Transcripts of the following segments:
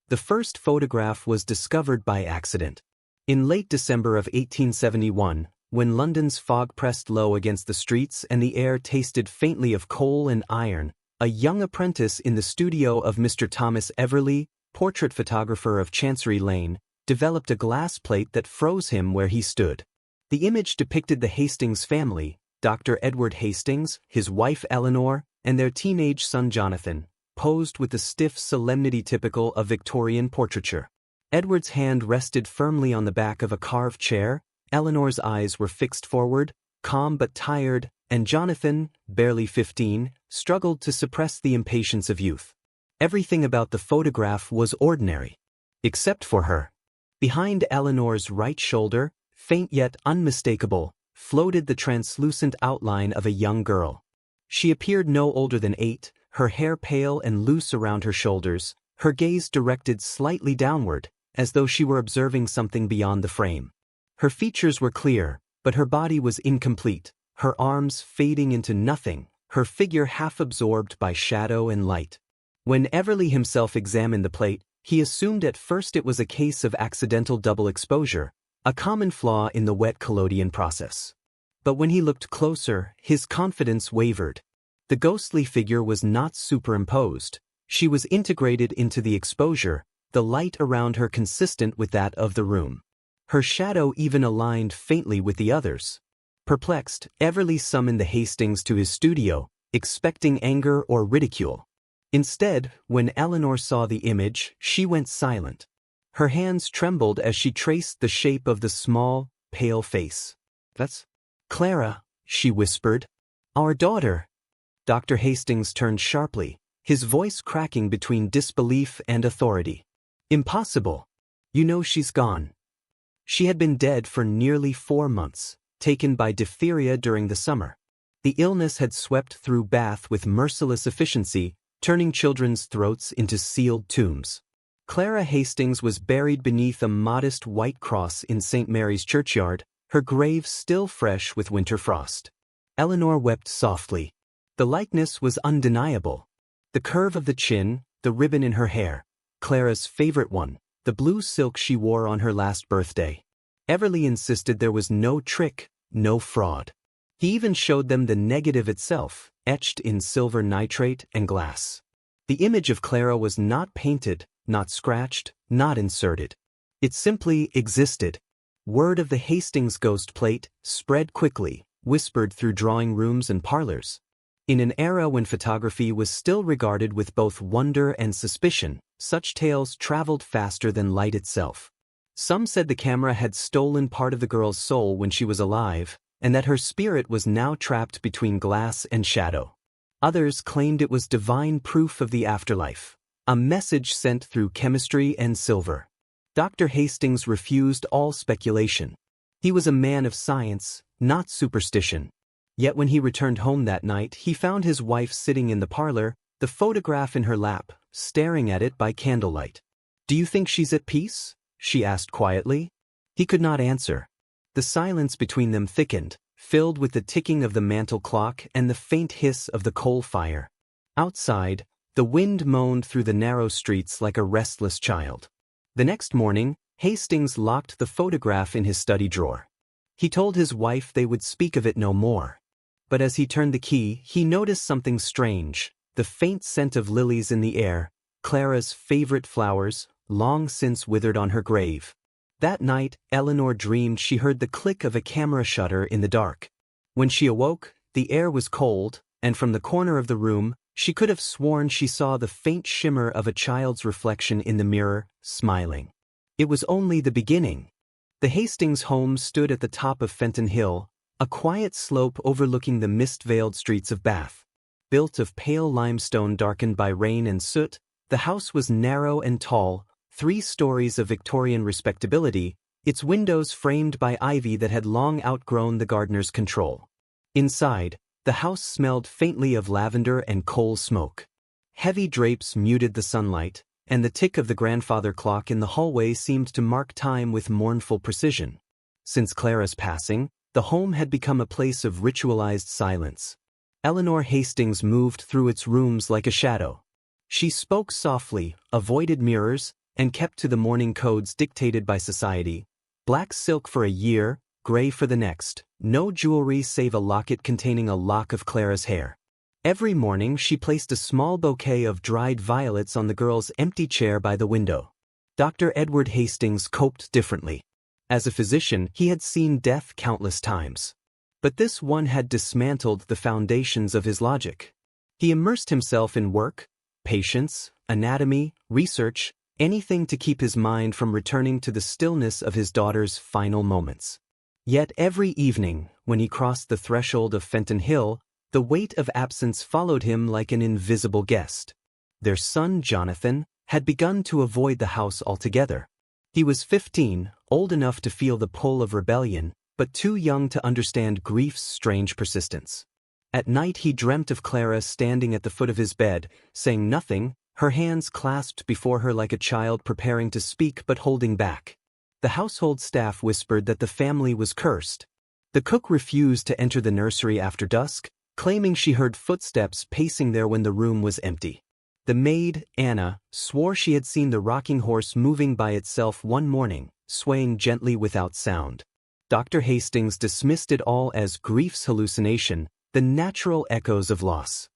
The first photograph was discovered by accident. In late December of 1871, when London's fog pressed low against the streets and the air tasted faintly of coal and iron, a young apprentice in the studio of Mr. Thomas Everley, portrait photographer of Chancery Lane, developed a glass plate that froze him where he stood. The image depicted the Hastings family, Dr. Edward Hastings, his wife Eleanor, and their teenage son Jonathan, posed with the stiff solemnity typical of Victorian portraiture. Edward's hand rested firmly on the back of a carved chair, Eleanor's eyes were fixed forward, calm but tired, and Jonathan, barely 15, struggled to suppress the impatience of youth. Everything about the photograph was ordinary. Except for her. Behind Eleanor's right shoulder, faint yet unmistakable, floated the translucent outline of a young girl. She appeared no older than 8, her hair pale and loose around her shoulders, her gaze directed slightly downward, as though she were observing something beyond the frame. Her features were clear, but her body was incomplete, her arms fading into nothing, her figure half absorbed by shadow and light. When Everley himself examined the plate, he assumed at first it was a case of accidental double exposure, a common flaw in the wet collodion process. But when he looked closer, his confidence wavered. The ghostly figure was not superimposed. She was integrated into the exposure, the light around her consistent with that of the room. Her shadow even aligned faintly with the others. Perplexed, Everley summoned the Hastings to his studio, expecting anger or ridicule. Instead, when Eleanor saw the image, she went silent. Her hands trembled as she traced the shape of the small, pale face. "That's Clara," she whispered. "Our daughter." Dr. Hastings turned sharply, his voice cracking between disbelief and authority. "Impossible. You know she's gone." She had been dead for nearly 4 months, taken by diphtheria during the summer. The illness had swept through Bath with merciless efficiency, turning children's throats into sealed tombs. Clara Hastings was buried beneath a modest white cross in St. Mary's churchyard, her grave still fresh with winter frost. Eleanor wept softly. The likeness was undeniable. The curve of the chin, the ribbon in her hair, Clara's favorite one, the blue silk she wore on her last birthday. Everley insisted there was no trick, no fraud. He even showed them the negative itself, etched in silver nitrate and glass. The image of Clara was not painted, not scratched, not inserted. It simply existed. Word of the Hastings ghost plate spread quickly, whispered through drawing rooms and parlors. In an era when photography was still regarded with both wonder and suspicion, such tales traveled faster than light itself. Some said the camera had stolen part of the girl's soul when she was alive, and that her spirit was now trapped between glass and shadow. Others claimed it was divine proof of the afterlife, a message sent through chemistry and silver. Dr. Hastings refused all speculation. He was a man of science, not superstition. Yet when he returned home that night, he found his wife sitting in the parlor, the photograph in her lap, staring at it by candlelight. "Do you think she's at peace?" she asked quietly. He could not answer. The silence between them thickened, filled with the ticking of the mantel clock and the faint hiss of the coal fire. Outside, the wind moaned through the narrow streets like a restless child. The next morning, Hastings locked the photograph in his study drawer. He told his wife they would speak of it no more. But as he turned the key, he noticed something strange, the faint scent of lilies in the air, Clara's favorite flowers, long since withered on her grave. That night, Eleanor dreamed she heard the click of a camera shutter in the dark. When she awoke, the air was cold, and from the corner of the room, she could have sworn she saw the faint shimmer of a child's reflection in the mirror, smiling. It was only the beginning. The Hastings home stood at the top of Fenton Hill, a quiet slope overlooking the mist-veiled streets of Bath. Built of pale limestone darkened by rain and soot, the house was narrow and tall, 3 stories of Victorian respectability, its windows framed by ivy that had long outgrown the gardener's control. Inside, the house smelled faintly of lavender and coal smoke. Heavy drapes muted the sunlight, and the tick of the grandfather clock in the hallway seemed to mark time with mournful precision. Since Clara's passing, the home had become a place of ritualized silence. Eleanor Hastings moved through its rooms like a shadow. She spoke softly, avoided mirrors, and kept to the mourning codes dictated by society. Black silk for a year, gray for the next, no jewelry save a locket containing a lock of Clara's hair. Every morning she placed a small bouquet of dried violets on the girl's empty chair by the window. Dr. Edward Hastings coped differently. As a physician, he had seen death countless times. But this one had dismantled the foundations of his logic. He immersed himself in work, patience, anatomy, research, anything to keep his mind from returning to the stillness of his daughter's final moments. Yet every evening, when he crossed the threshold of Fenton Hill, the weight of absence followed him like an invisible guest. Their son, Jonathan, had begun to avoid the house altogether. He was 15, old enough to feel the pull of rebellion, but too young to understand grief's strange persistence. At night he dreamt of Clara standing at the foot of his bed, saying nothing, her hands clasped before her like a child preparing to speak but holding back. The household staff whispered that the family was cursed. The cook refused to enter the nursery after dusk, claiming she heard footsteps pacing there when the room was empty. The maid, Anna, swore she had seen the rocking horse moving by itself one morning, swaying gently without sound. Dr. Hastings dismissed it all as grief's hallucination, the natural echoes of loss.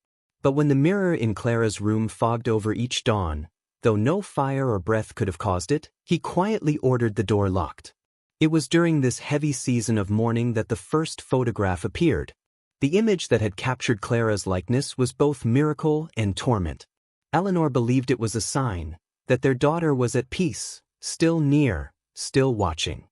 But when the mirror in Clara's room fogged over each dawn, though no fire or breath could have caused it, he quietly ordered the door locked. It was during this heavy season of mourning that the first photograph appeared. The image that had captured Clara's likeness was both miracle and torment. Eleanor believed it was a sign that their daughter was at peace, still near, still watching.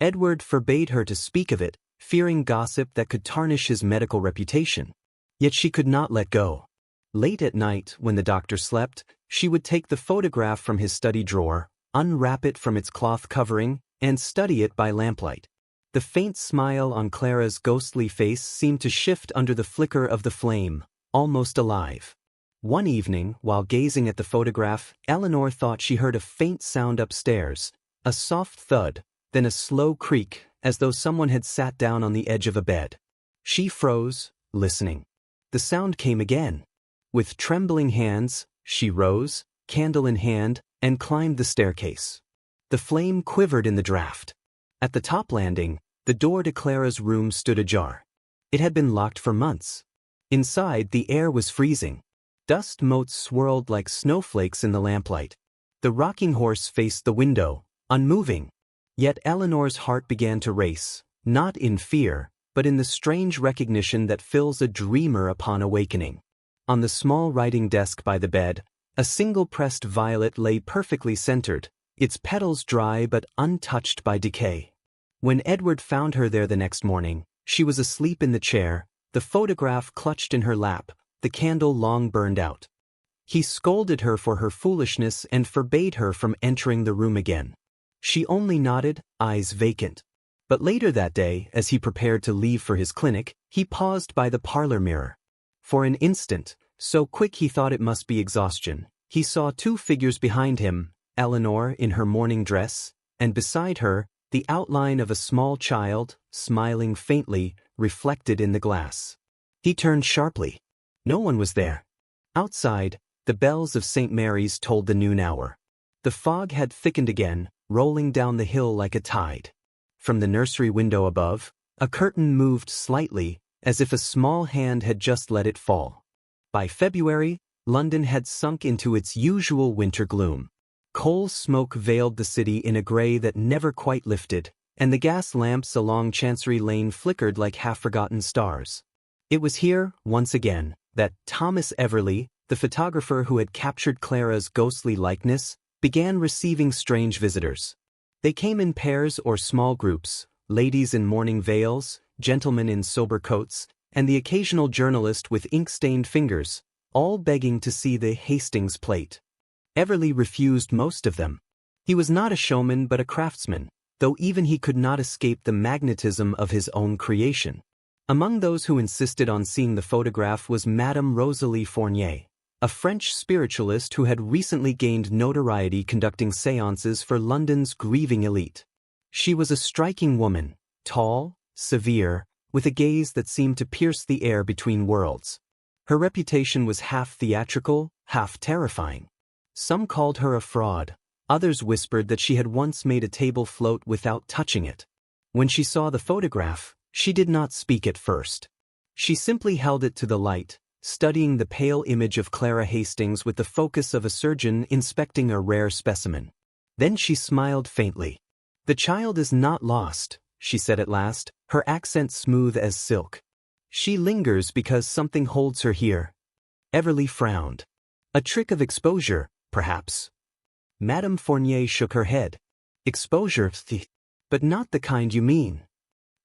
Edward forbade her to speak of it, fearing gossip that could tarnish his medical reputation. Yet she could not let go. Late at night, when the doctor slept, she would take the photograph from his study drawer, unwrap it from its cloth covering, and study it by lamplight. The faint smile on Clara's ghostly face seemed to shift under the flicker of the flame, almost alive. One evening, while gazing at the photograph, Eleanor thought she heard a faint sound upstairs, a soft thud, then a slow creak, as though someone had sat down on the edge of a bed. She froze, listening. The sound came again. With trembling hands, she rose, candle in hand, and climbed the staircase. The flame quivered in the draught. At the top landing, the door to Clara's room stood ajar. It had been locked for months. Inside, the air was freezing. Dust motes swirled like snowflakes in the lamplight. The rocking horse faced the window, unmoving. Yet Eleanor's heart began to race, not in fear, but in the strange recognition that fills a dreamer upon awakening. On the small writing desk by the bed, a single pressed violet lay perfectly centered, its petals dry but untouched by decay. When Edward found her there the next morning, she was asleep in the chair, the photograph clutched in her lap, the candle long burned out. He scolded her for her foolishness and forbade her from entering the room again. She only nodded, eyes vacant. But later that day, as he prepared to leave for his clinic, he paused by the parlor mirror. For an instant, so quick he thought it must be exhaustion, he saw two figures behind him, Eleanor in her morning dress, and beside her, the outline of a small child, smiling faintly, reflected in the glass. He turned sharply. No one was there. Outside, the bells of St. Mary's told the noon hour. The fog had thickened again, rolling down the hill like a tide. From the nursery window above, a curtain moved slightly, as if a small hand had just let it fall. By February, London had sunk into its usual winter gloom. Coal smoke veiled the city in a grey that never quite lifted, and the gas lamps along Chancery Lane flickered like half-forgotten stars. It was here, once again, that Thomas Everley, the photographer who had captured Clara's ghostly likeness, began receiving strange visitors. They came in pairs or small groups, ladies in mourning veils, gentlemen in sober coats, and the occasional journalist with ink-stained fingers, all begging to see the Hastings plate. Everley refused most of them. He was not a showman but a craftsman, though even he could not escape the magnetism of his own creation. Among those who insisted on seeing the photograph was Madame Rosalie Fournier, a French spiritualist who had recently gained notoriety conducting séances for London's grieving elite. She was a striking woman, tall, severe, with a gaze that seemed to pierce the air between worlds. Her reputation was half theatrical, half terrifying. Some called her a fraud, Others whispered that she had once made a table float without touching it. When she saw the photograph, she did not speak at first. She simply held it to the light, studying the pale image of Clara Hastings with the focus of a surgeon inspecting a rare specimen. Then she smiled faintly. "The child is not lost," she said at last, her accent smooth as silk. "She lingers because something holds her here." Everly frowned. "A trick of exposure, perhaps." Madame Fournier shook her head. "Exposure, but not the kind you mean."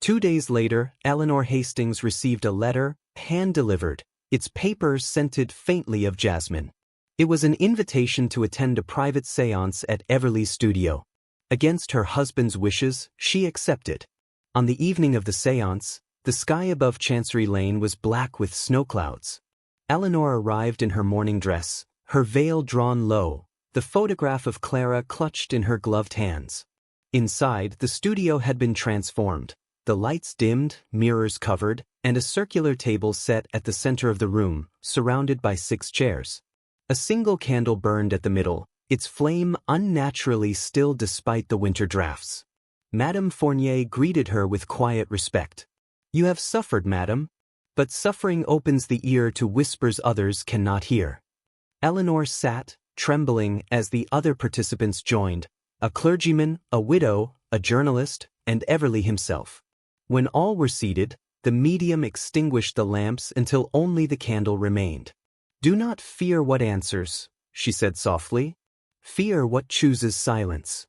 2 days later, Eleanor Hastings received a letter, hand-delivered, its paper scented faintly of jasmine. It was an invitation to attend a private séance at Everly's studio. Against her husband's wishes, she accepted. On the evening of the séance, the sky above Chancery Lane was black with snow clouds. Eleanor arrived in her morning dress, her veil drawn low, the photograph of Clara clutched in her gloved hands. Inside, the studio had been transformed. The lights dimmed, mirrors covered, and a circular table set at the center of the room, surrounded by 6 chairs. A single candle burned at the middle, its flame unnaturally still despite the winter drafts. Madame Fournier greeted her with quiet respect. "You have suffered, madame. But suffering opens the ear to whispers others cannot hear." Eleanor sat, trembling, as the other participants joined, a clergyman, a widow, a journalist, and Everly himself. When all were seated, the medium extinguished the lamps until only the candle remained. "Do not fear what answers," she said softly. "Fear what chooses silence."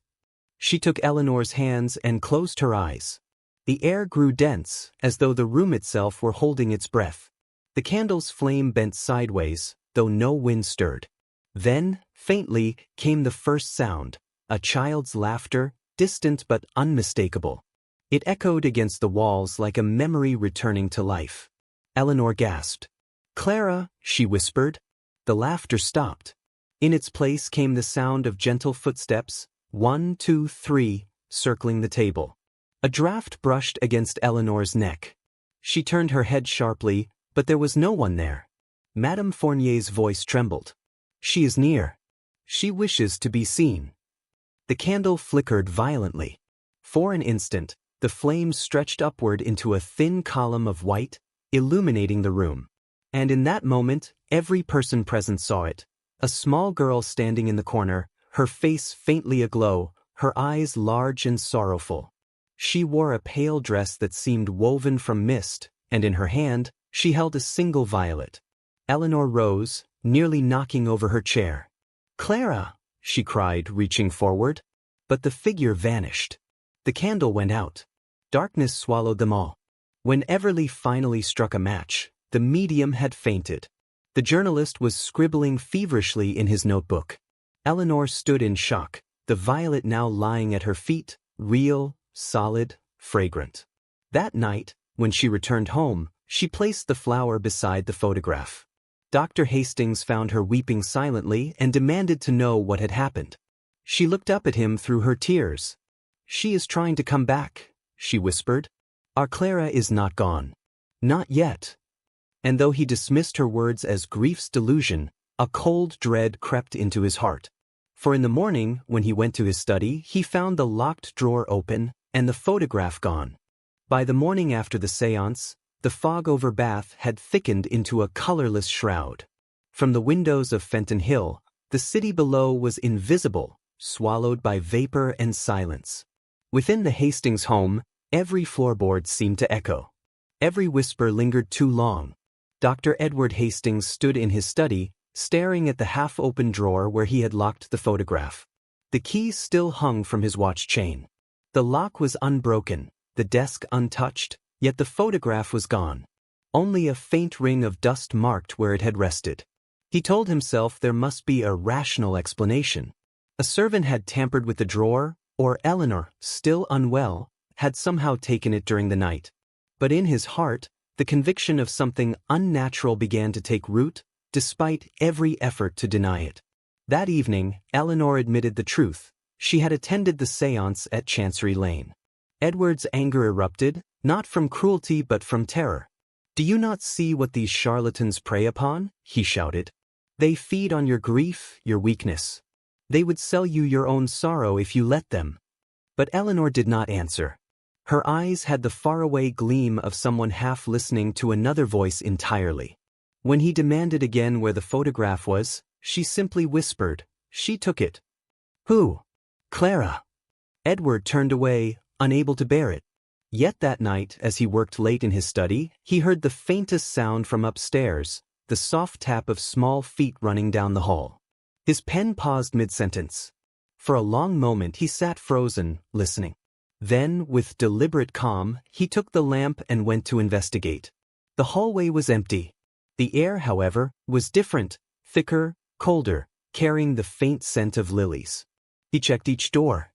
She took Eleanor's hands and closed her eyes. The air grew dense, as though the room itself were holding its breath. The candle's flame bent sideways, though no wind stirred. Then, faintly, came the first sound, a child's laughter, distant but unmistakable. It echoed against the walls like a memory returning to life. Eleanor gasped. "Clara," she whispered. The laughter stopped. In its place came the sound of gentle footsteps, 1, 2, 3, circling the table. A draft brushed against Eleanor's neck. She turned her head sharply, but there was no one there. Madame Fournier's voice trembled. "She is near. She wishes to be seen." The candle flickered violently. For an instant, the flames stretched upward into a thin column of white, illuminating the room. And in that moment, every person present saw it. A small girl standing in the corner, her face faintly aglow, her eyes large and sorrowful. She wore a pale dress that seemed woven from mist, and in her hand, she held a single violet. Eleanor rose, nearly knocking over her chair. "Clara!" she cried, reaching forward. But the figure vanished. The candle went out. Darkness swallowed them all. When Everly finally struck a match, the medium had fainted. The journalist was scribbling feverishly in his notebook. Eleanor stood in shock, the violet now lying at her feet, real, solid, fragrant. That night, when she returned home, she placed the flower beside the photograph. Dr. Hastings found her weeping silently and demanded to know what had happened. She looked up at him through her tears. "She is trying to come back," she whispered. "Our Clara is not gone. Not yet." And though he dismissed her words as grief's delusion, a cold dread crept into his heart. For in the morning, when he went to his study, he found the locked drawer open and the photograph gone. By the morning after the séance, the fog over Bath had thickened into a colorless shroud. From the windows of Fenton Hill, the city below was invisible, swallowed by vapor and silence. Within the Hastings home, every floorboard seemed to echo. Every whisper lingered too long. Dr. Edward Hastings stood in his study, staring at the half-open drawer where he had locked the photograph. The key still hung from his watch chain. The lock was unbroken, the desk untouched, yet the photograph was gone. Only a faint ring of dust marked where it had rested. He told himself there must be a rational explanation. A servant had tampered with the drawer, or Eleanor, still unwell, had somehow taken it during the night. But in his heart, the conviction of something unnatural began to take root, despite every effort to deny it. That evening, Eleanor admitted the truth. She had attended the séance at Chancery Lane. Edward's anger erupted, not from cruelty but from terror. "Do you not see what these charlatans prey upon?" he shouted. "They feed on your grief, your weakness. They would sell you your own sorrow if you let them. But Eleanor did not answer. Her eyes had the faraway gleam of someone half listening to another voice entirely. When he demanded again where the photograph was, she simply whispered, "She took it." "Who?" "Clara." Edward turned away, unable to bear it. Yet that night, as he worked late in his study, he heard the faintest sound from upstairs, the soft tap of small feet running down the hall. His pen paused mid-sentence. For a long moment he sat frozen, listening. Then, with deliberate calm, he took the lamp and went to investigate. The hallway was empty. The air, however, was different, thicker, colder, carrying the faint scent of lilies. He checked each door.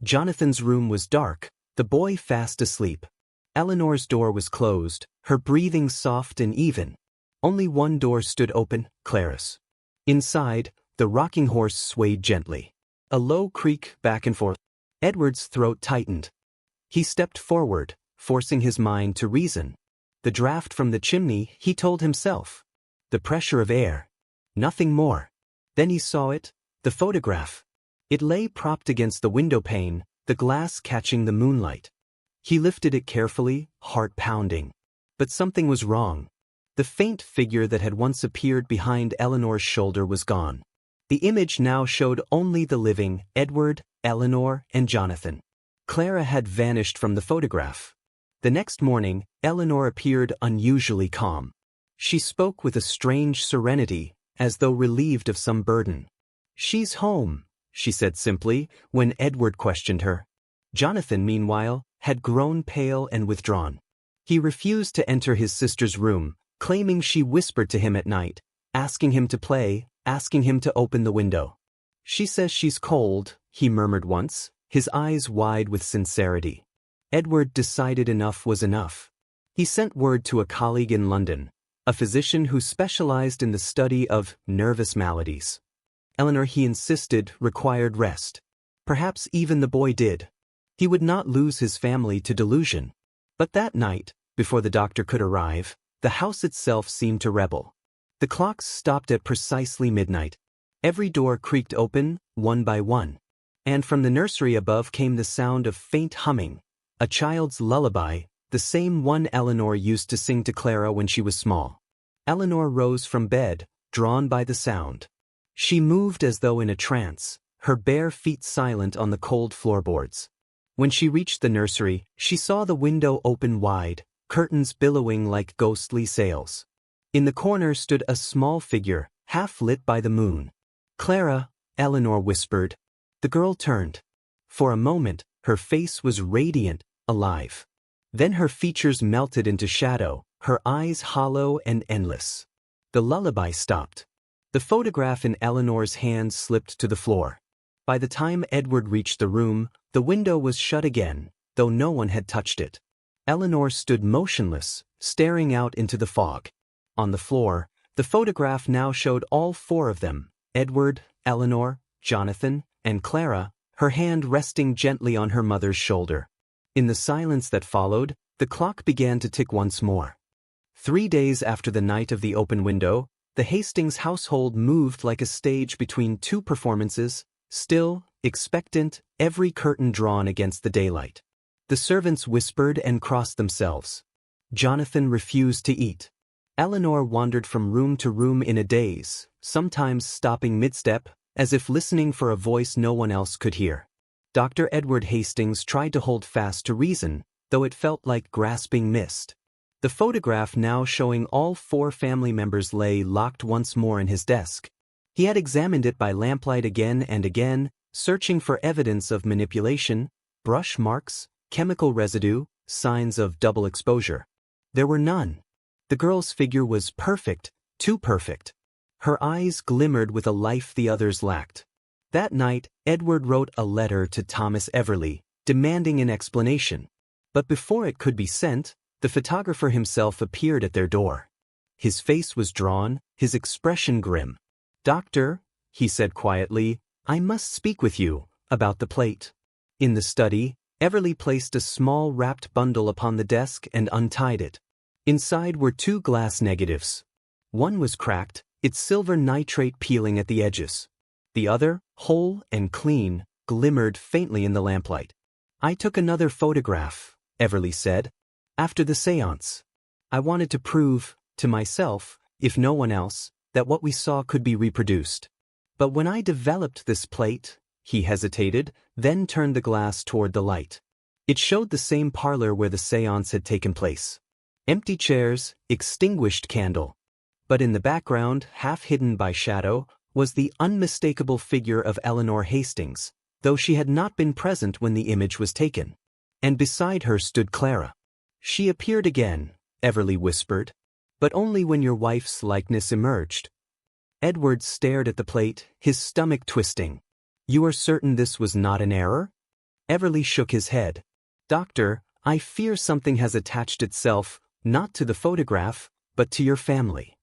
Jonathan's room was dark, the boy fast asleep. Eleanor's door was closed, her breathing soft and even. Only one door stood open, Clara's. Inside, the rocking horse swayed gently. A low creak back and forth. Edward's throat tightened. He stepped forward, forcing his mind to reason. The draft from the chimney, he told himself. The pressure of air. Nothing more. Then he saw it, the photograph. It lay propped against the window pane, the glass catching the moonlight. He lifted it carefully, heart pounding. But something was wrong. The faint figure that had once appeared behind Eleanor's shoulder was gone. The image now showed only the living Edward, Eleanor, and Jonathan. Clara had vanished from the photograph. The next morning, Eleanor appeared unusually calm. She spoke with a strange serenity, as though relieved of some burden. "She's home," she said simply, when Edward questioned her. Jonathan, meanwhile, had grown pale and withdrawn. He refused to enter his sister's room, claiming she whispered to him at night, asking him to play, asking him to open the window. "She says she's cold," he murmured once, his eyes wide with sincerity. Edward decided enough was enough. He sent word to a colleague in London, a physician who specialized in the study of nervous maladies. Eleanor, he insisted, required rest. Perhaps even the boy did. He would not lose his family to delusion. But that night, before the doctor could arrive, the house itself seemed to rebel. The clocks stopped at precisely midnight. Every door creaked open, one by one. And from the nursery above came the sound of faint humming, a child's lullaby, the same one Eleanor used to sing to Clara when she was small. Eleanor rose from bed, drawn by the sound. She moved as though in a trance, her bare feet silent on the cold floorboards. When she reached the nursery, she saw the window open wide, curtains billowing like ghostly sails. In the corner stood a small figure, half lit by the moon. "Clara," Eleanor whispered. The girl turned. For a moment, her face was radiant, alive. Then her features melted into shadow, her eyes hollow and endless. The lullaby stopped. The photograph in Eleanor's hand slipped to the floor. By the time Edward reached the room, the window was shut again, though no one had touched it. Eleanor stood motionless, staring out into the fog. On the floor, the photograph now showed all four of them, Edward, Eleanor, Jonathan, and Clara, her hand resting gently on her mother's shoulder. In the silence that followed, the clock began to tick once more. 3 days after the night of the open window, the Hastings household moved like a stage between two performances, still, expectant, every curtain drawn against the daylight. The servants whispered and crossed themselves. Jonathan refused to eat. Eleanor wandered from room to room in a daze, sometimes stopping mid-step, as if listening for a voice no one else could hear. Dr. Edward Hastings tried to hold fast to reason, though it felt like grasping mist. The photograph now showing all four family members lay locked once more in his desk. He had examined it by lamplight again and again, searching for evidence of manipulation, brush marks, chemical residue, signs of double exposure. There were none. The girl's figure was perfect, too perfect. Her eyes glimmered with a life the others lacked. That night, Edward wrote a letter to Thomas Everley, demanding an explanation. But before it could be sent, the photographer himself appeared at their door. His face was drawn, his expression grim. "Doctor," he said quietly, "I must speak with you about the plate." In the study, Everley placed a small wrapped bundle upon the desk and untied it. Inside were 2 glass negatives. One was cracked, its silver nitrate peeling at the edges. The other, whole and clean, glimmered faintly in the lamplight. "I took another photograph," Everly said. "After the séance. I wanted to prove, to myself, if no one else, that what we saw could be reproduced. But when I developed this plate," he hesitated, then turned the glass toward the light. It showed the same parlor where the séance had taken place. Empty chairs, extinguished candle. But in the background, half hidden by shadow, was the unmistakable figure of Eleanor Hastings, though she had not been present when the image was taken. And beside her stood Clara. "She appeared again," Everly whispered. "But only when your wife's likeness emerged." Edward stared at the plate, his stomach twisting. "You are certain this was not an error?" Everly shook his head. "Doctor, I fear something has attached itself, not to the photograph, but to your family."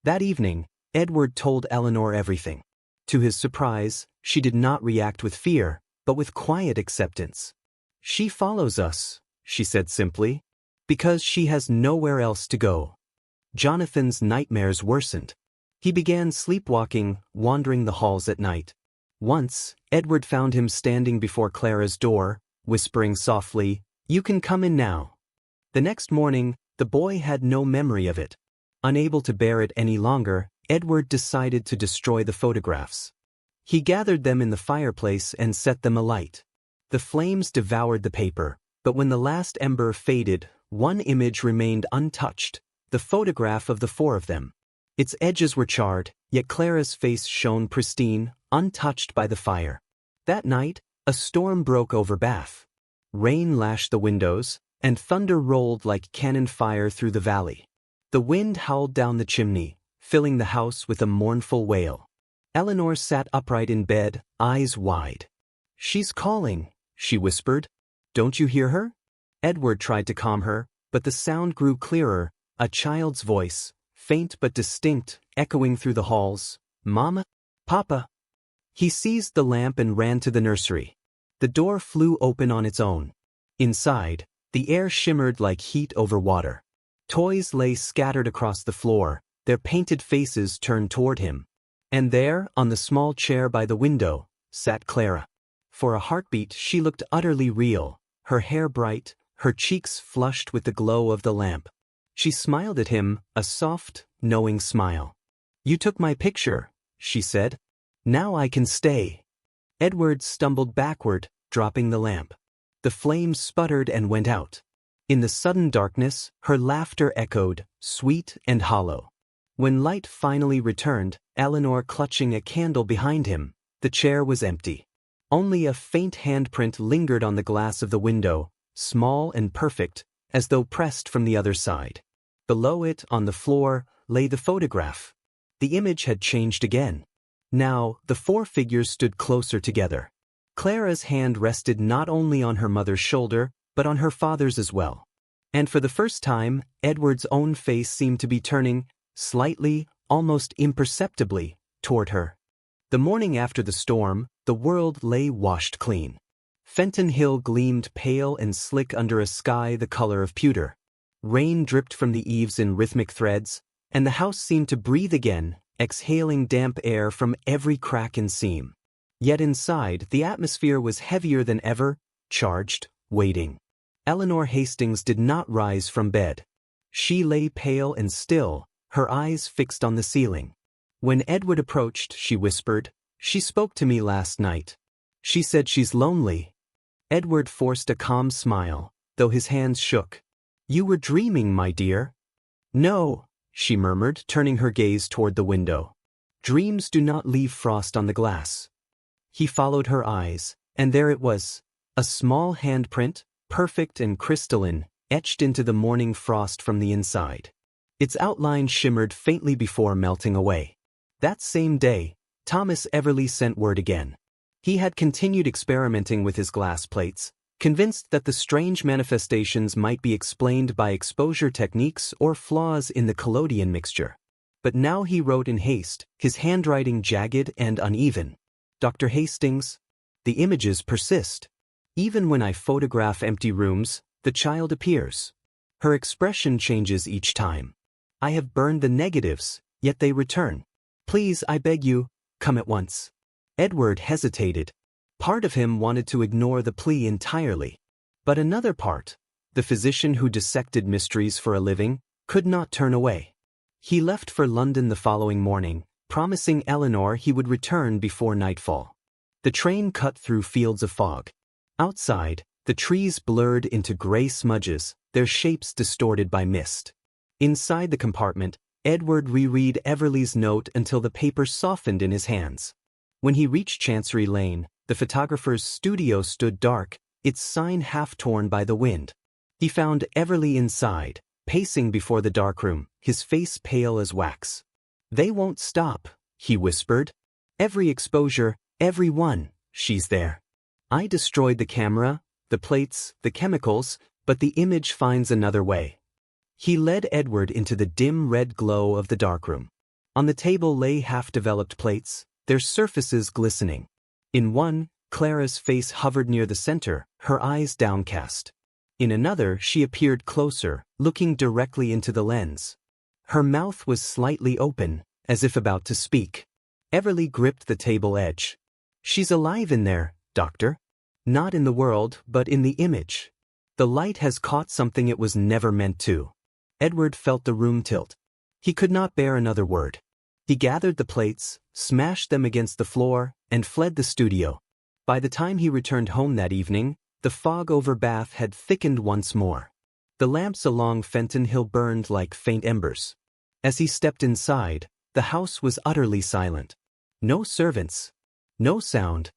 That evening, Edward told Eleanor everything. To his surprise, she did not react with fear, but with quiet acceptance. "She follows us," she said simply, "because she has nowhere else to go." Jonathan's nightmares worsened. He began sleepwalking, wandering the halls at night. Once, Edward found him standing before Clara's door, whispering softly, "You can come in now." The next morning, the boy had no memory of it. Unable to bear it any longer, Edward decided to destroy the photographs. He gathered them in the fireplace and set them alight. The flames devoured the paper, but when the last ember faded, one image remained untouched, the photograph of the four of them. Its edges were charred, yet Clara's face shone pristine, untouched by the fire. That night, a storm broke over Bath. Rain lashed the windows, and thunder rolled like cannon fire through the valley. The wind howled down the chimney, filling the house with a mournful wail. Eleanor sat upright in bed, eyes wide. "She's calling," she whispered. "Don't you hear her?" Edward tried to calm her, but the sound grew clearer, a child's voice, faint but distinct, echoing through the halls. "Mama? Papa?" He seized the lamp and ran to the nursery. The door flew open on its own. Inside, the air shimmered like heat over water. Toys lay scattered across the floor, their painted faces turned toward him. And there, on the small chair by the window, sat Clara. For a heartbeat she looked utterly real, her hair bright, her cheeks flushed with the glow of the lamp. She smiled at him, a soft, knowing smile. "You took my picture," she said. "Now I can stay." Edward stumbled backward, dropping the lamp. The flames sputtered and went out. In the sudden darkness, her laughter echoed, sweet and hollow. When light finally returned, Eleanor clutching a candle behind him, the chair was empty. Only a faint handprint lingered on the glass of the window, small and perfect, as though pressed from the other side. Below it, on the floor, lay the photograph. The image had changed again. Now, the four figures stood closer together. Clara's hand rested not only on her mother's shoulder, but on her father's as well. And for the first time, Edward's own face seemed to be turning, slightly, almost imperceptibly, toward her. The morning after the storm, the world lay washed clean. Fenton Hill gleamed pale and slick under a sky the color of pewter. Rain dripped from the eaves in rhythmic threads, and the house seemed to breathe again, exhaling damp air from every crack and seam. Yet inside, the atmosphere was heavier than ever, charged, waiting. Eleanor Hastings did not rise from bed. She lay pale and still, her eyes fixed on the ceiling. When Edward approached, she whispered, "She spoke to me last night. She said she's lonely." Edward forced a calm smile, though his hands shook. "You were dreaming, my dear." "No," she murmured, turning her gaze toward the window. "Dreams do not leave frost on the glass." He followed her eyes, and there it was, a small handprint, perfect and crystalline, etched into the morning frost from the inside. Its outline shimmered faintly before melting away. That same day, Thomas Everly sent word again. He had continued experimenting with his glass plates, convinced that the strange manifestations might be explained by exposure techniques or flaws in the collodion mixture. But now he wrote in haste, his handwriting jagged and uneven. "Dr. Hastings, the images persist. Even when I photograph empty rooms, the child appears. Her expression changes each time. I have burned the negatives, yet they return. Please, I beg you, come at once." Edward hesitated. Part of him wanted to ignore the plea entirely. But another part, the physician who dissected mysteries for a living, could not turn away. He left for London the following morning, promising Eleanor he would return before nightfall. The train cut through fields of fog. Outside, the trees blurred into gray smudges, their shapes distorted by mist. Inside the compartment, Edward reread Everleigh's note until the paper softened in his hands. When he reached Chancery Lane, the photographer's studio stood dark, its sign half torn by the wind. He found Everleigh inside, pacing before the darkroom, his face pale as wax. "They won't stop," he whispered. "Every exposure, every one, she's there. I destroyed the camera, the plates, the chemicals, but the image finds another way." He led Edward into the dim red glow of the darkroom. On the table lay half-developed plates, their surfaces glistening. In one, Clara's face hovered near the center, her eyes downcast. In another, she appeared closer, looking directly into the lens. Her mouth was slightly open, as if about to speak. Everleigh gripped the table edge. "She's alive in there, Doctor. Not in the world, but in the image. The light has caught something it was never meant to." Edward felt the room tilt. He could not bear another word. He gathered the plates, smashed them against the floor, and fled the studio. By the time he returned home that evening, the fog over Bath had thickened once more. The lamps along Fenton Hill burned like faint embers. As he stepped inside, the house was utterly silent. No servants. No sound.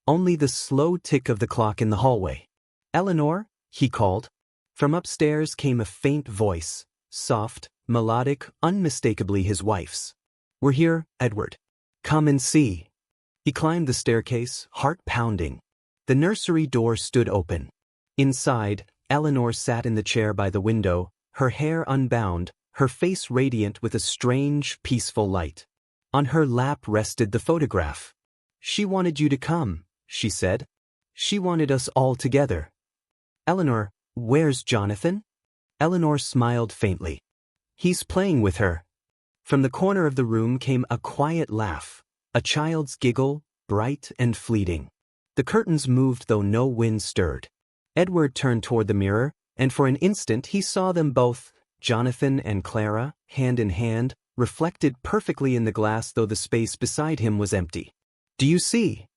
Only the slow tick of the clock in the hallway. "Eleanor?" he called. From upstairs came a faint voice, soft, melodic, unmistakably his wife's. "We're here, Edward. Come and see." He climbed the staircase, heart pounding. The nursery door stood open. Inside, Eleanor sat in the chair by the window, her hair unbound, her face radiant with a strange, peaceful light. On her lap rested the photograph. "She wanted you to come," she said. "She wanted us all together." "Eleanor, where's Jonathan?" Eleanor smiled faintly. "He's playing with her." From the corner of the room came a quiet laugh, a child's giggle, bright and fleeting. The curtains moved though no wind stirred. Edward turned toward the mirror, and for an instant he saw them both, Jonathan and Clara, hand in hand, reflected perfectly in the glass though the space beside him was empty. "Do you see?"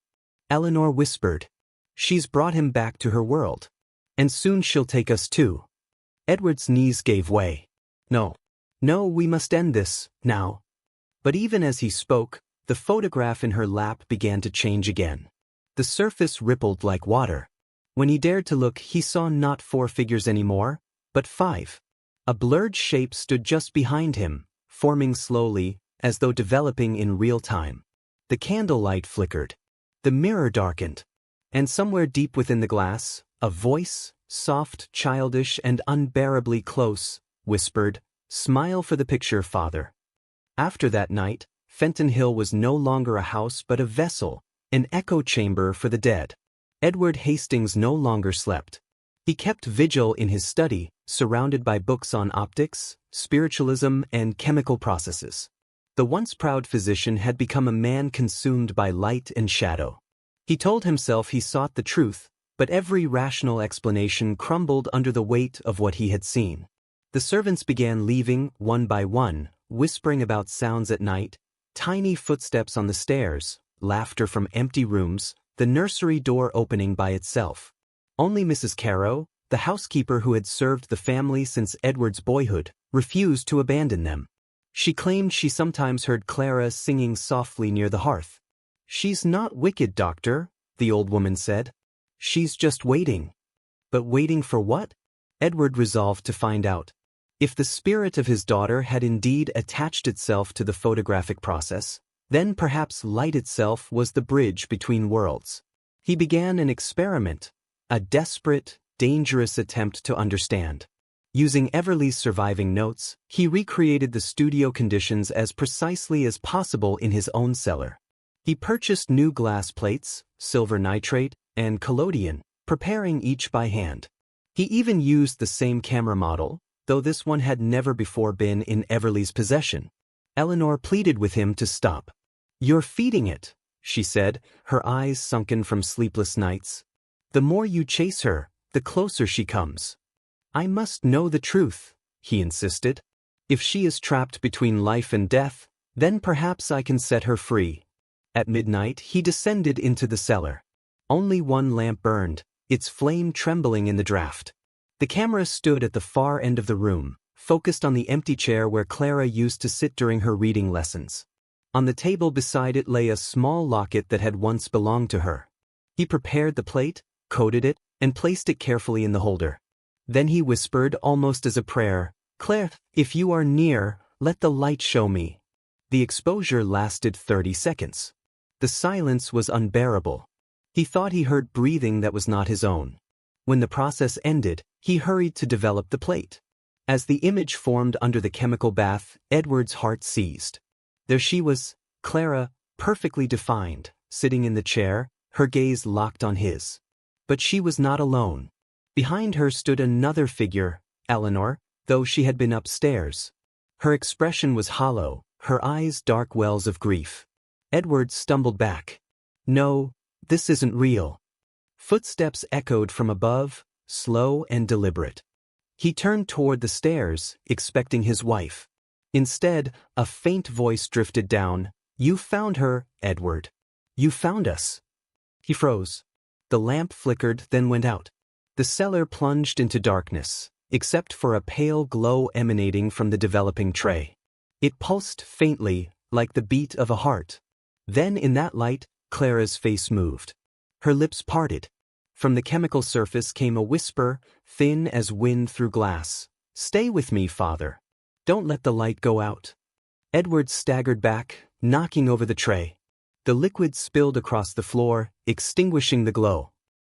Eleanor whispered. "She's brought him back to her world. And soon she'll take us too." Edward's knees gave way. "No. No, we must end this, now." But even as he spoke, the photograph in her lap began to change again. The surface rippled like water. When he dared to look, he saw not 4 figures anymore, but 5. A blurred shape stood just behind him, forming slowly, as though developing in real time. The candlelight flickered. The mirror darkened. And somewhere deep within the glass, a voice, soft, childish, and unbearably close, whispered, "Smile for the picture, Father." After that night, Fenton Hill was no longer a house but a vessel, an echo chamber for the dead. Edward Hastings no longer slept. He kept vigil in his study, surrounded by books on optics, spiritualism, and chemical processes. The once proud physician had become a man consumed by light and shadow. He told himself he sought the truth, but every rational explanation crumbled under the weight of what he had seen. The servants began leaving, one by one, whispering about sounds at night, tiny footsteps on the stairs, laughter from empty rooms, the nursery door opening by itself. Only Mrs. Carow, the housekeeper who had served the family since Edward's boyhood, refused to abandon them. She claimed she sometimes heard Clara singing softly near the hearth. "She's not wicked, Doctor," the old woman said. "She's just waiting." But waiting for what? Edward resolved to find out. If the spirit of his daughter had indeed attached itself to the photographic process, then perhaps light itself was the bridge between worlds. He began an experiment, a desperate, dangerous attempt to understand. Using Everleigh's surviving notes, he recreated the studio conditions as precisely as possible in his own cellar. He purchased new glass plates, silver nitrate, and collodion, preparing each by hand. He even used the same camera model, though this one had never before been in Everleigh's possession. Eleanor pleaded with him to stop. "You're feeding it," she said, her eyes sunken from sleepless nights. The more you chase her, the closer she comes. I must know the truth, he insisted. If she is trapped between life and death, then perhaps I can set her free. At midnight he descended into the cellar. Only one lamp burned, its flame trembling in the draught. The camera stood at the far end of the room, focused on the empty chair where Clara used to sit during her reading lessons. On the table beside it lay a small locket that had once belonged to her. He prepared the plate, coated it, and placed it carefully in the holder. Then he whispered, almost as a prayer, "Claire, if you are near, let the light show me." The exposure lasted 30 seconds. The silence was unbearable. He thought he heard breathing that was not his own. When the process ended, he hurried to develop the plate. As the image formed under the chemical bath, Edward's heart seized. There she was, Clara, perfectly defined, sitting in the chair, her gaze locked on his. But she was not alone. Behind her stood another figure, Eleanor, though she had been upstairs. Her expression was hollow, her eyes dark wells of grief. Edward stumbled back. "No, this isn't real." Footsteps echoed from above, slow and deliberate. He turned toward the stairs, expecting his wife. Instead, a faint voice drifted down. "You found her, Edward. You found us." He froze. The lamp flickered, then went out. The cellar plunged into darkness, except for a pale glow emanating from the developing tray. It pulsed faintly, like the beat of a heart. Then in that light, Clara's face moved. Her lips parted. From the chemical surface came a whisper, thin as wind through glass. "Stay with me, Father. Don't let the light go out." Edward staggered back, knocking over the tray. The liquid spilled across the floor, extinguishing the glow.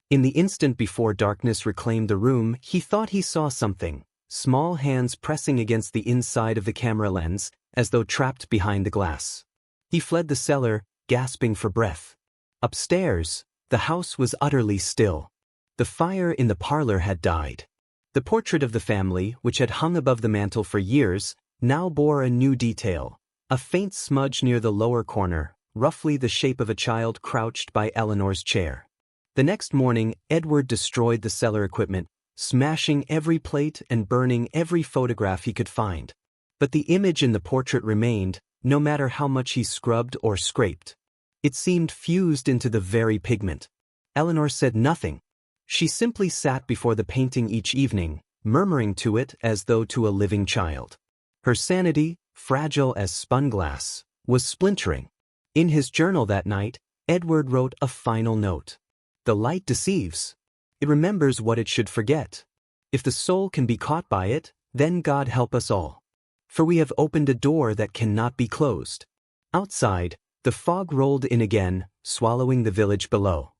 In the instant before darkness reclaimed the room, he thought he saw something, small hands pressing against the inside of the camera lens, as though trapped behind the glass. He fled the cellar, gasping for breath. Upstairs, the house was utterly still. The fire in the parlor had died. The portrait of the family, which had hung above the mantel for years, now bore a new detail, a faint smudge near the lower corner, roughly the shape of a child crouched by Eleanor's chair. The next morning, Edward destroyed the cellar equipment, smashing every plate and burning every photograph he could find. But the image in the portrait remained, no matter how much he scrubbed or scraped. It seemed fused into the very pigment. Eleanor said nothing. She simply sat before the painting each evening, murmuring to it as though to a living child. Her sanity, fragile as spun glass, was splintering. In his journal that night, Edward wrote a final note. "The light deceives. It remembers what it should forget. If the soul can be caught by it, then God help us all. For we have opened a door that cannot be closed." Outside, the fog rolled in again, swallowing the village below.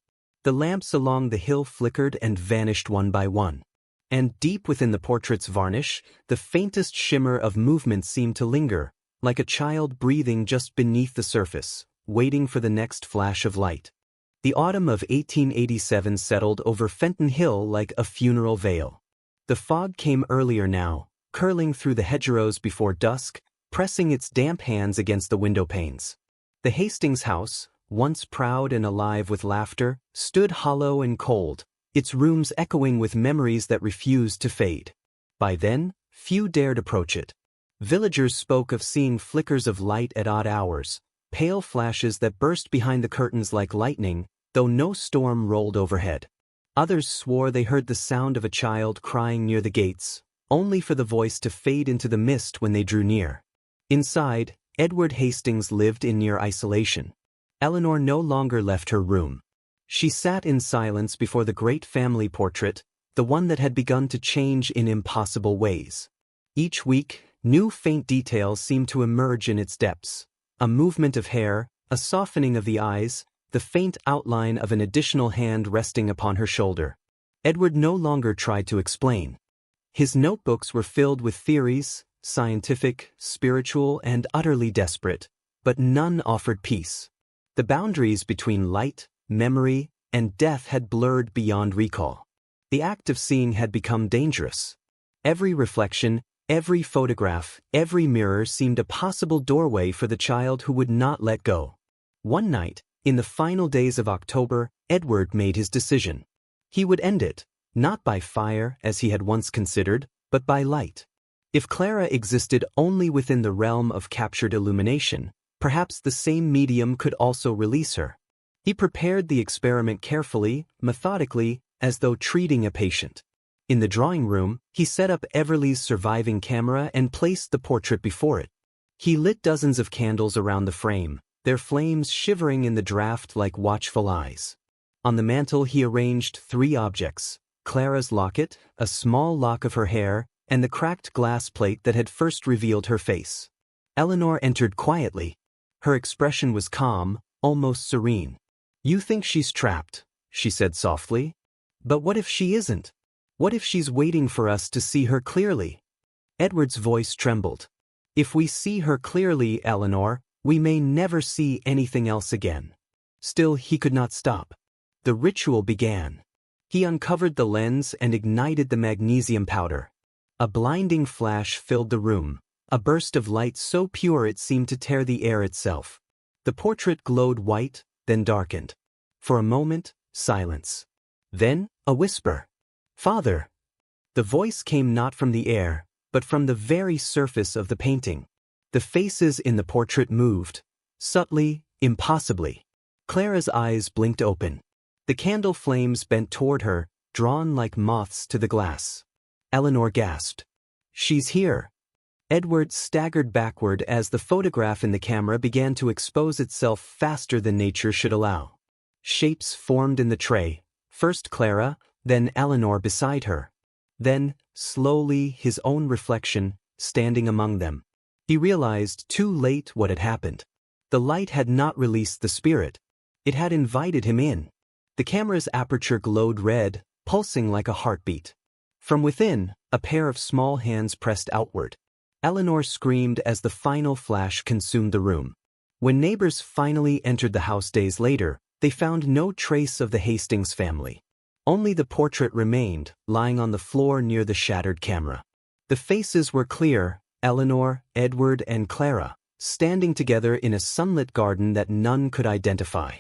The lamps along the hill flickered and vanished one by one. And deep within the portrait's varnish, the faintest shimmer of movement seemed to linger, like a child breathing just beneath the surface, waiting for the next flash of light. The autumn of 1887 settled over Fenton Hill like a funeral veil. The fog came earlier now, curling through the hedgerows before dusk, pressing its damp hands against the window panes. The Hastings house, once proud and alive with laughter, stood hollow and cold, its rooms echoing with memories that refused to fade. By then, few dared approach it. Villagers spoke of seeing flickers of light at odd hours, pale flashes that burst behind the curtains like lightning, though no storm rolled overhead. Others swore they heard the sound of a child crying near the gates, only for the voice to fade into the mist when they drew near. Inside, Edward Hastings lived in near isolation. Eleanor no longer left her room. She sat in silence before the great family portrait, the one that had begun to change in impossible ways. Each week, new faint details seemed to emerge in its depths. A movement of hair, a softening of the eyes, the faint outline of an additional hand resting upon her shoulder. Edward no longer tried to explain. His notebooks were filled with theories, scientific, spiritual, and utterly desperate, but none offered peace. The boundaries between light, memory, and death had blurred beyond recall. The act of seeing had become dangerous. Every reflection, every photograph, every mirror seemed a possible doorway for the child who would not let go. One night, In the final days of October, Edward made his decision. He would end it, not by fire as he had once considered, but by light. If Clara existed only within the realm of captured illumination, perhaps the same medium could also release her. He prepared the experiment carefully, methodically, as though treating a patient. In the drawing room, he set up Everleigh's surviving camera and placed the portrait before it. He lit dozens of candles around the frame, their flames shivering in the draught like watchful eyes. On the mantel he arranged 3 objects: Clara's locket, a small lock of her hair, and the cracked glass plate that had first revealed her face. Eleanor entered quietly. Her expression was calm, almost serene. "You think she's trapped," she said softly. "But what if she isn't? What if she's waiting for us to see her clearly?" Edward's voice trembled. "If we see her clearly, Eleanor, we may never see anything else again." Still, he could not stop. The ritual began. He uncovered the lens and ignited the magnesium powder. A blinding flash filled the room, a burst of light so pure it seemed to tear the air itself. The portrait glowed white, then darkened. For a moment, silence. Then, a whisper. "Father." The voice came not from the air, but from the very surface of the painting. The faces in the portrait moved, subtly, impossibly. Clara's eyes blinked open. The candle flames bent toward her, drawn like moths to the glass. Eleanor gasped. "She's here." Edward staggered backward as the photograph in the camera began to expose itself faster than nature should allow. Shapes formed in the tray, first Clara, then Eleanor beside her. Then, slowly, his own reflection, standing among them. He realized too late what had happened. The light had not released the spirit. It had invited him in. The camera's aperture glowed red, pulsing like a heartbeat. From within, a pair of small hands pressed outward. Eleanor screamed as the final flash consumed the room. When neighbors finally entered the house days later, they found no trace of the Hastings family. Only the portrait remained, lying on the floor near the shattered camera. The faces were clear: Eleanor, Edward, and Clara, standing together in a sunlit garden that none could identify.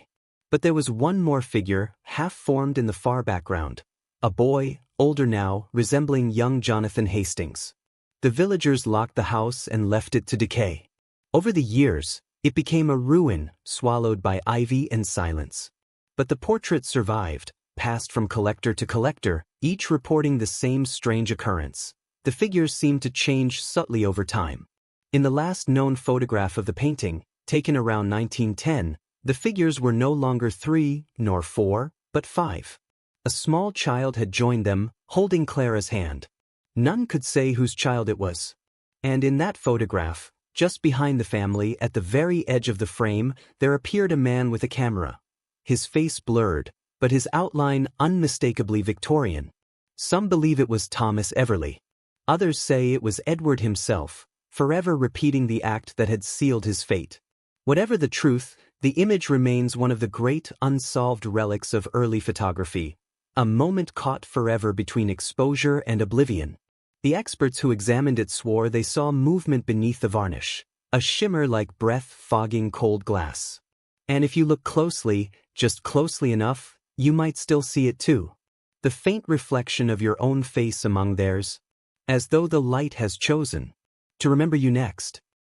But there was one more figure, half-formed in the far background. A boy, older now, resembling young Jonathan Hastings. The villagers locked the house and left it to decay. Over the years, it became a ruin, swallowed by ivy and silence. But the portrait survived, passed from collector to collector, each reporting the same strange occurrence. The figures seemed to change subtly over time. In the last known photograph of the painting, taken around 1910, the figures were no longer 3, nor 4, but 5. A small child had joined them, holding Clara's hand. None could say whose child it was. And in that photograph, just behind the family, at the very edge of the frame, there appeared a man with a camera. His face blurred, but his outline unmistakably Victorian. Some believe it was Thomas Everleigh. Others say it was Edward himself, forever repeating the act that had sealed his fate. Whatever the truth, the image remains one of the great unsolved relics of early photography, a moment caught forever between exposure and oblivion. The experts who examined it swore they saw movement beneath the varnish, a shimmer like breath fogging cold glass. And if you look closely, just closely enough, you might still see it too. The faint reflection of your own face among theirs, as though the light has chosen to remember you next.